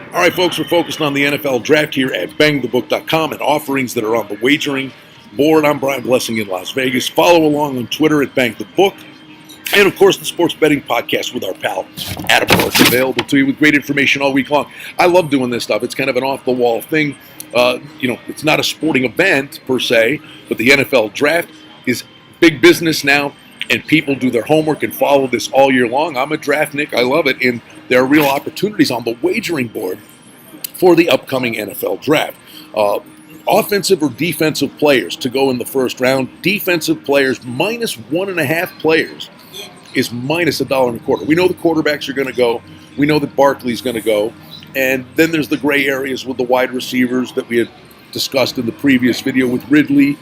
All right, folks, we're focused on the NFL draft here at BangTheBook.com and offerings that are on the wagering board. I'm Brian Blessing in Las Vegas. Follow along on Twitter at BangTheBook. And, of course, the sports betting podcast with our pal Adam Burke, available to you with great information all week long. I love doing this stuff. It's kind of an off-the-wall thing. It's not a sporting event, per se, but the NFL draft is big business now, and people do their homework and follow this all year long. I'm a draftnik. I love it, and there are real opportunities on the wagering board for the upcoming NFL draft. Offensive or defensive players to go in the first round. Defensive players, minus 1.5 players, is minus $1.25. We know the quarterbacks are going to go. We know that Barkley's going to go. And then there's the gray areas with the wide receivers that we had discussed in the previous video with Ridley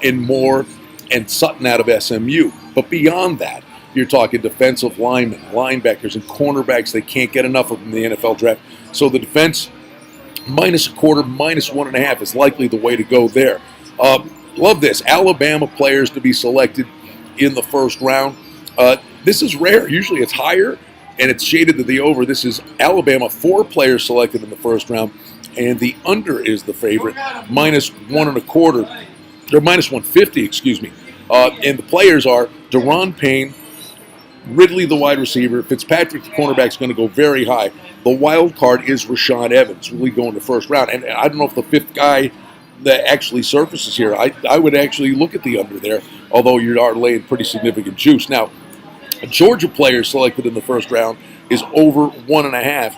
and Moore and Sutton out of SMU. But beyond that, you're talking defensive linemen, linebackers, and cornerbacks. They can't get enough of them in the NFL draft. So the defense, minus 1/4, minus 1.5 is likely the way to go there. Love this. Alabama players to be selected in the first round. This is rare. Usually it's higher, and it's shaded to the over. This is Alabama, 4 players selected in the first round, and the under is the favorite, minus 1.25, or minus 150, excuse me. And the players are Deron Payne, Ridley, the wide receiver. Fitzpatrick, the cornerback, is going to go very high. The wild card is Rashaan Evans, really going to first round. And I don't know if the fifth guy that actually surfaces here, I would actually look at the under there, although you are laying pretty significant juice. Now, a Georgia player selected in the first round is over 1.5,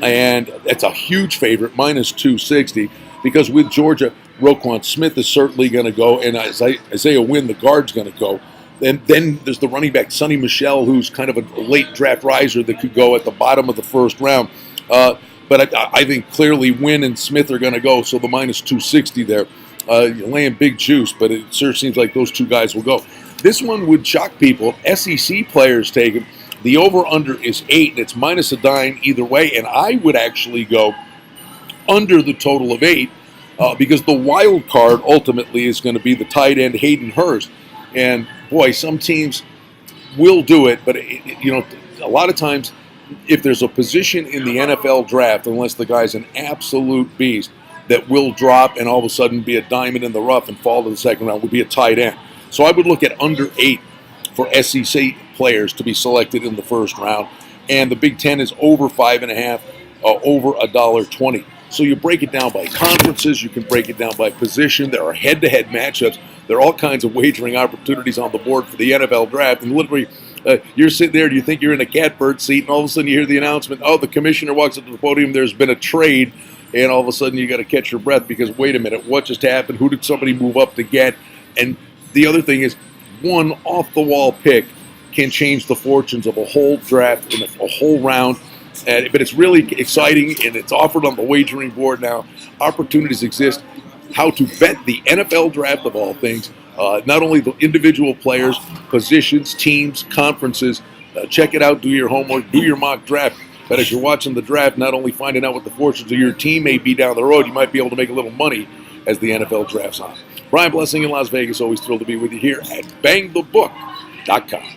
and that's a huge favorite, minus 260, because with Georgia, Roquan Smith is certainly going to go, and Isaiah Wynn, the guard's going to go. And then there's the running back, Sonny Michel, who's kind of a late draft riser that could go at the bottom of the first round. But I think clearly Wynn and Smith are going to go, so the minus 260 there. You're laying big juice, but it sure seems like those two guys will go. This one would shock people. SEC players take it. The over-under is 8, and it's minus a dime either way. And I would actually go under the total of 8 because the wild card ultimately is going to be the tight end Hayden Hurst. And, boy, some teams will do it, but, a lot of times if there's a position in the NFL draft, unless the guy's an absolute beast, that will drop and all of a sudden be a diamond in the rough and fall to the second round, would be a tight end. So I would look at under 8 for SEC players to be selected in the first round. And the Big Ten is over 5.5, over $1.20. So you break it down by conferences, you can break it down by position. There are head-to-head matchups. There are all kinds of wagering opportunities on the board for the NFL draft. And literally, you're sitting there, you think you're in a catbird seat, and all of a sudden you hear the announcement, the commissioner walks up to the podium, there's been a trade, and all of a sudden you got to catch your breath because, wait a minute, what just happened? Who did somebody move up to get? And the other thing is, one off-the-wall pick can change the fortunes of a whole draft and a whole round. But it's really exciting, and it's offered on the wagering board now. Opportunities exist. How to bet the NFL draft of all things. Not only the individual players, positions, teams, conferences. Check it out. Do your homework. Do your mock draft. But as you're watching the draft, not only finding out what the fortunes of your team may be down the road, you might be able to make a little money as the NFL draft's on. Brian Blessing in Las Vegas. Always thrilled to be with you here at BangTheBook.com.